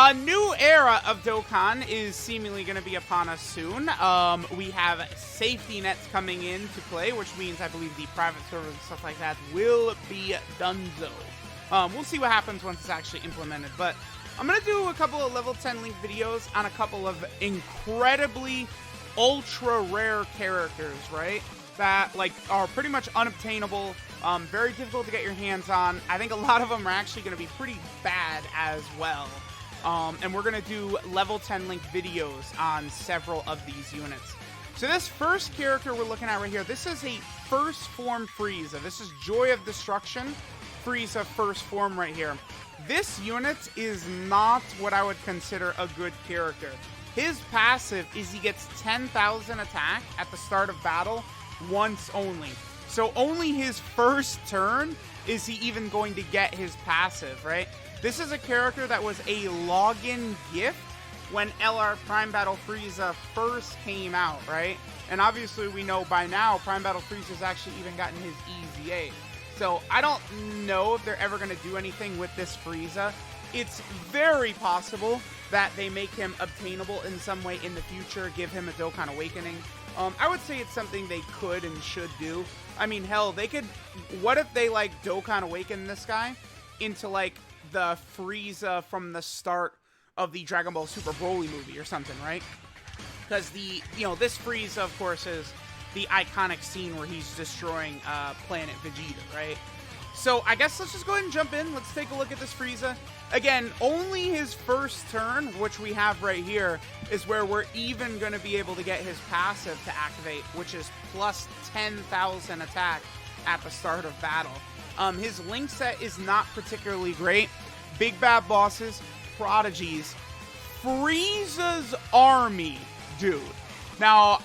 A new era of Dokkan is seemingly going to be upon us soon. We have safety nets coming into play, which means I believe the private servers and stuff like that will be donezo. We'll see what happens once it's actually implemented, but I'm going to do a couple of level 10 link videos on a couple of incredibly ultra rare characters, right? That like are pretty much unobtainable, very difficult to get your hands on. I think a lot of them are actually going to be pretty bad as well. And we're going to do level 10 link videos on several of these units. So this first character we're looking at right here, this is a first form FRIEZA. This is Joy of Destruction FRIEZA first form right here. This unit is not what I would consider a good character. His passive is he gets 10,000 attack at the start of battle once only. So only his first turn is he even going to get his passive, right? This is a character that was a login gift when LR Prime Battle Frieza first came out, right? And obviously we know by now Prime Battle Frieza's actually even gotten his EZA. So I don't know if they're ever going to do anything with this Frieza. It's very possible that they make him obtainable in some way in the future, give him a Dokkan Awakening. I would say it's something they could and should do. I mean, hell, they could... What if they, like, Dokkan Awaken this guy into, like, the Frieza from the start of the Dragon Ball Super Broly movie or something, right? Because the, this Frieza, of course, is the iconic scene where he's destroying Planet Vegeta, right? So I guess let's just go ahead and jump in. Let's take a look at this Frieza. Again, only his first turn, which we have right here, is where we're even going to be able to get his passive to activate, which is plus 10,000 attack at the start of battle. His link set is not particularly great. Big bad bosses, prodigies, Frieza's army, dude. Now,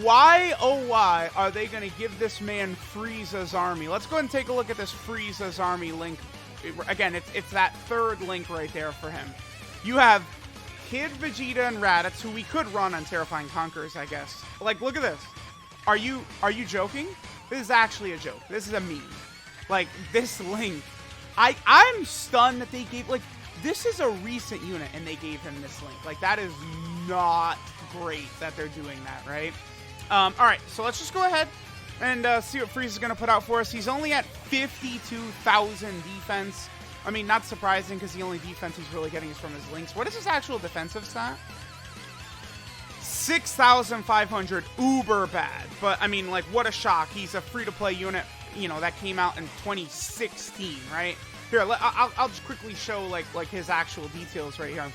why, oh why, are they going to give this man Frieza's army? Let's go ahead and take a look at this Frieza's army link. Again, it's that third link right there for him. You have Kid Vegeta and Raditz, who we could run on Terrifying Conquerors, I guess. Like, look at this. Are you joking? This is actually a joke. This is a meme. Like, this link. I'm stunned that they gave, like, this is a recent unit and they gave him this link. Like, that is not great that they're doing that, right? Alright, so let's just go ahead and see what Frieza's going to put out for us. He's only at 52,000 defense. I mean, not surprising because the only defense he's really getting is from his links. What is his actual defensive stat? 6,500, uber bad. But, I mean, like, what a shock. He's a free-to-play unit, that came out in 2016, right? Here, I'll just quickly show, like his actual details right here.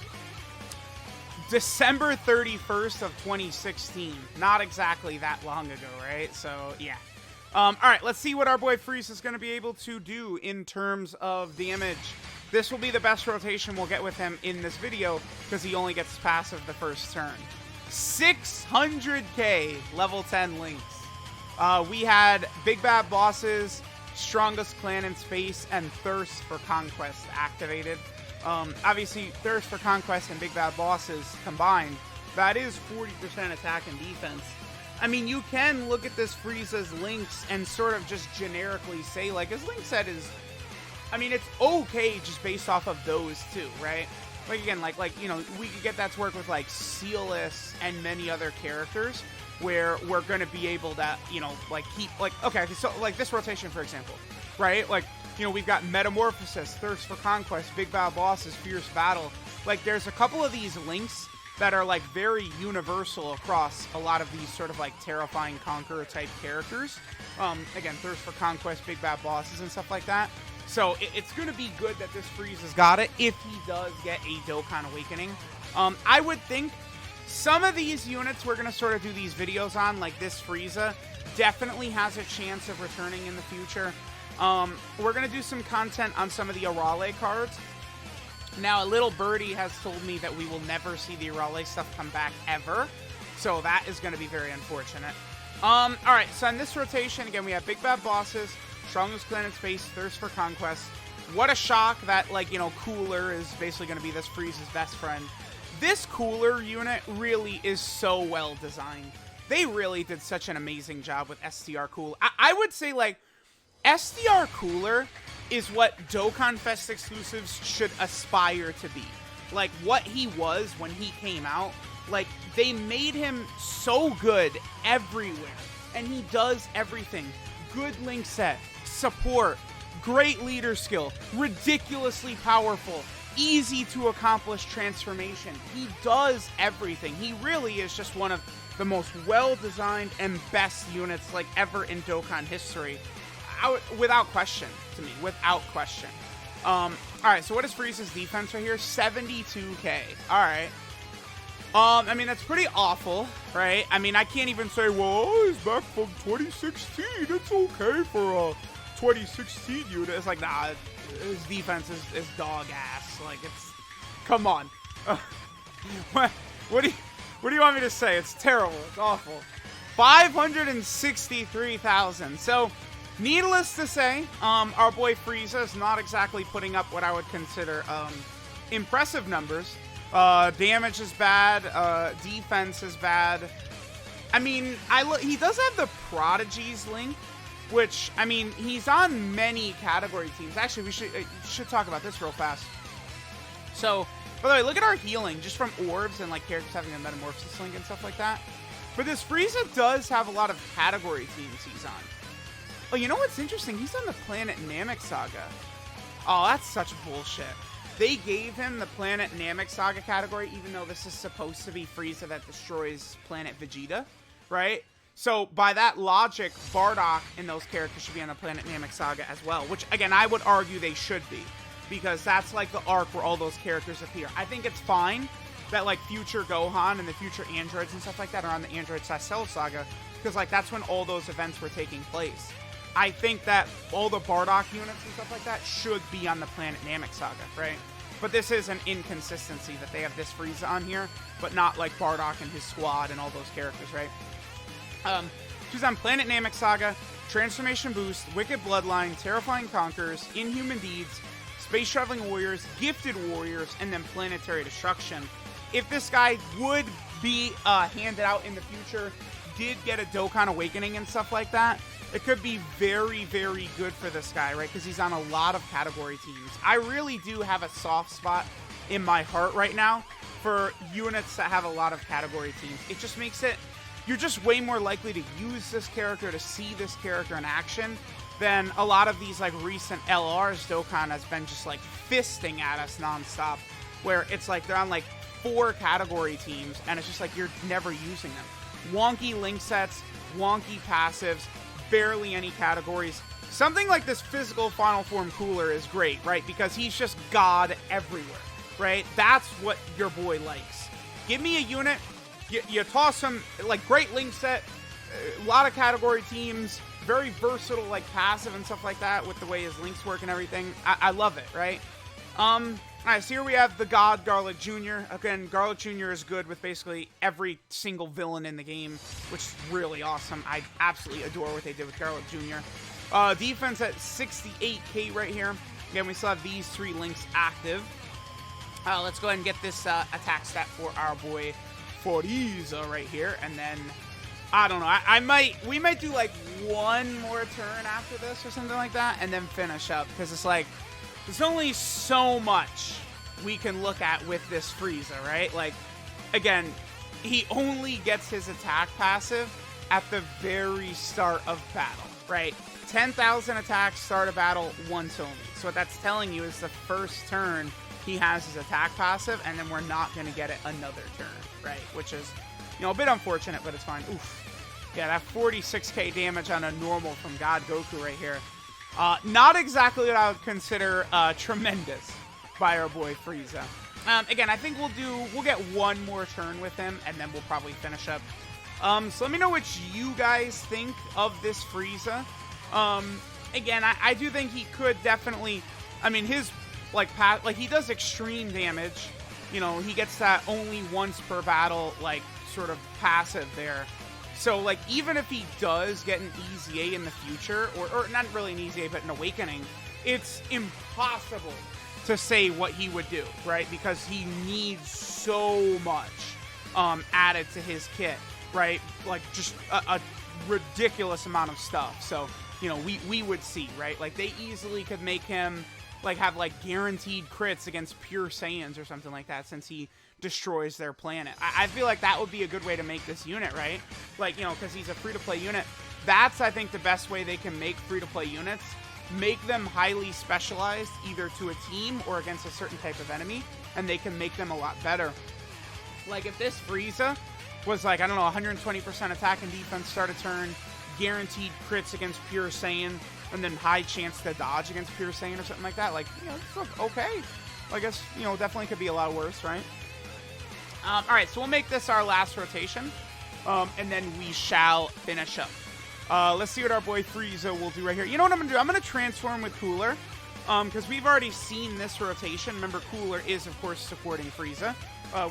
December 31st of 2016. Not exactly that long ago, right? So, yeah. Alright, let's see what our boy Frieza is going to be able to do in terms of damage. This will be the best rotation we'll get with him in this video, because he only gets passive the first turn. 600k level 10 links. We had Big Bad Bosses, Strongest Clan in Space, and Thirst for Conquest activated. Obviously, Thirst for Conquest and Big Bad Bosses combined, that is 40% attack and defense. I mean, you can look at this Frieza's links and sort of just generically say, like, his link set is, I mean, it's okay just based off of those two, right? Like, again, like we could get that to work with, like, Sealess and many other characters where we're going to be able to, like, keep, like, okay, so, like, this rotation, for example, right? Like, we've got Metamorphosis, Thirst for Conquest, Big Bad Bosses, Fierce Battle. Like, there's a couple of these links that are, like, very universal across a lot of these sort of, like, Terrifying Conqueror type characters. Again, Thirst for Conquest, Big Bad Bosses, and stuff like that. So, it's going to be good that this Frieza's got it if he does get a Dokkan Awakening. I would think some of these units we're going to sort of do these videos on, like this Frieza, definitely has a chance of returning in the future. We're going to do some content on some of the Arale cards. Now, a little birdie has told me that we will never see the Arale stuff come back ever. So that is going to be very unfortunate. Alright, so in this rotation, again, we have Big Bad Bosses, Strongest Clan in Space, Thirst for Conquest. What a shock that, like, Cooler is basically going to be this Frieza's best friend. This Cooler unit really is so well designed. They really did such an amazing job with STR Cool. I would say, like, STR Cooler is what Dokkan Fest exclusives should aspire to be. Like, what he was when he came out, like, they made him so good everywhere. And he does everything. Good link set, support, great leader skill, ridiculously powerful, easy to accomplish transformation. He does everything. He really is just one of the most well-designed and best units, like, ever in Dokkan history. Without question, to me. Without question. Alright, so what is FRIEZA's defense right here? 72k. Alright. I mean, that's pretty awful, right? I mean, I can't even say, well, he's back from 2016. It's okay for a 2016 unit. It's like, nah, his defense is dog ass. Like, it's, come on. What do you want me to say? It's terrible. It's awful. 563,000. So, needless to say, our boy FRIEZA is not exactly putting up what I would consider impressive numbers. Damage is bad. Defense is bad. I mean, he does have the Prodigies link, which, I mean, he's on many category teams. Actually, we should talk about this real fast. So, by the way, look at our healing just from orbs and like characters having a metamorphosis link and stuff like that. But this FRIEZA does have a lot of category teams he's on. Oh, you know what's interesting? He's on the Planet Namek Saga. Oh, that's such bullshit. They gave him the Planet Namek Saga category, even though this is supposed to be FRIEZA that destroys Planet Vegeta, right? So, by that logic, Bardock and those characters should be on the Planet Namek Saga as well, which, again, I would argue they should be, because that's, like, the arc where all those characters appear. I think it's fine that, like, future Gohan and the future androids and stuff like that are on the Android/Cell Saga, because, like, that's when all those events were taking place. I think that all the Bardock units and stuff like that should be on the Planet Namek Saga, right? But this is an inconsistency that they have this FRIEZA on here, but not like Bardock and his squad and all those characters, right? She's on Planet Namek Saga, Transformation Boost, Wicked Bloodline, Terrifying Conquerors, Inhuman Deeds, Space Traveling Warriors, Gifted Warriors, and then Planetary Destruction. If this guy would be handed out in the future, did get a Dokkan Awakening and stuff like that, it could be very, very good for this guy, right? Because he's on a lot of category teams. I really do have a soft spot in my heart right now for units that have a lot of category teams. It just makes it, you're just way more likely to use this character, to see this character in action, than a lot of these, like, recent LRs Dokkan has been just, like, fisting at us nonstop, where it's like they're on, like, 4 category teams, and it's just like you're never using them. Wonky link sets, wonky passives, barely any categories. Something like this physical Final Form Cooler is great, right? Because he's just God everywhere, right? That's what your boy likes. Give me a unit, you toss him, like, great link set, a lot of category teams, very versatile, like, passive and stuff like that with the way his links work and everything. I love it, right? Alright, so here we have the God Garlic Jr. Again, Garlic Jr. is good with basically every single villain in the game, which is really awesome. I absolutely adore what they did with Garlic Jr. Defense at 68k right here. Again, we still have these 3 links active. Let's go ahead and get this attack stat for our boy FRIEZA right here, and then I don't know. We might do like one more turn after this or something like that, and then finish up, because it's like there's only so much we can look at with this FRIEZA, right? Like, again, he only gets his attack passive at the very start of battle, right? 10,000 attacks, start of battle, once only. So what that's telling you is the first turn he has his attack passive, and then we're not going to get it another turn, right? Which is, you know, a bit unfortunate, but it's fine. Oof. Yeah, that 46k damage on a normal from God Goku right here. Not exactly what I would consider tremendous by our boy FRIEZA. Again, I think we'll get one more turn with him, and then we'll probably finish up. So let me know what you guys think of this FRIEZA. Again, I do think he could definitely, I mean, his, like he does extreme damage. You know, he gets that only once per battle, like, sort of passive there. So, like, even if he does get an EZA in the future, or not really an EZA, but an Awakening, it's impossible to say what he would do, right? Because he needs so much added to his kit. right? Like, just a ridiculous amount of stuff. So, you know, we would see, right? Like, they easily could make him, like, have, like, guaranteed crits against pure Saiyans or something like that, since he destroys their planet. I feel like that would be a good way to make this unit, right? Like, you know, because he's a free-to-play unit. That's, I think, the best way they can make free-to-play units. Make them highly specialized, either to a team or against a certain type of enemy, and they can make them a lot better. Like, if this Frieza was, like, I don't know, 120% attack and defense start a turn, guaranteed crits against pure Saiyan, and then high chance to dodge against pure Saiyan or something like that, like, you know, it's okay. I guess, you know, definitely could be a lot worse, right? Alright, so we'll make this our last rotation, and then we shall finish up. Let's see what our boy Frieza will do right here. You know what I'm going to do? I'm going to transform with Cooler, because we've already seen this rotation. Remember, Cooler is, of course, supporting Frieza,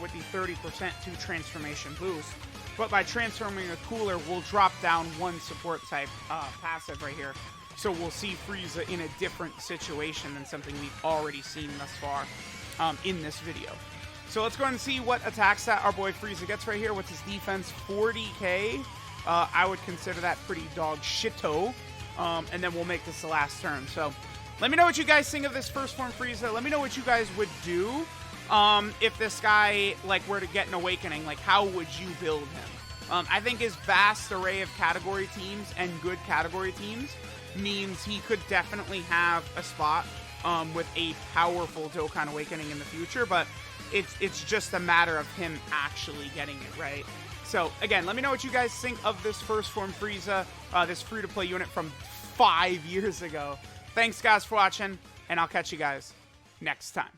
with the 30% to transformation boost. But by transforming with Cooler, we'll drop down one support type passive right here. So we'll see Frieza in a different situation than something we've already seen thus far in this video. So let's go ahead and see what attack stat our boy Frieza gets right here. What's his defense? 40k. I would consider that pretty dog shito. And then we'll make this the last turn. So let me know what you guys think of this first form Frieza. Let me know what you guys would do if this guy, like, were to get an awakening. Like, how would you build him? I think his vast array of category teams and good category teams means he could definitely have a spot with a powerful Dokkan Awakening in the future, but it's just a matter of him actually getting it, right? So, again, let me know what you guys think of this first form Frieza, this free-to-play unit from 5 years ago. Thanks, guys, for watching, and I'll catch you guys next time.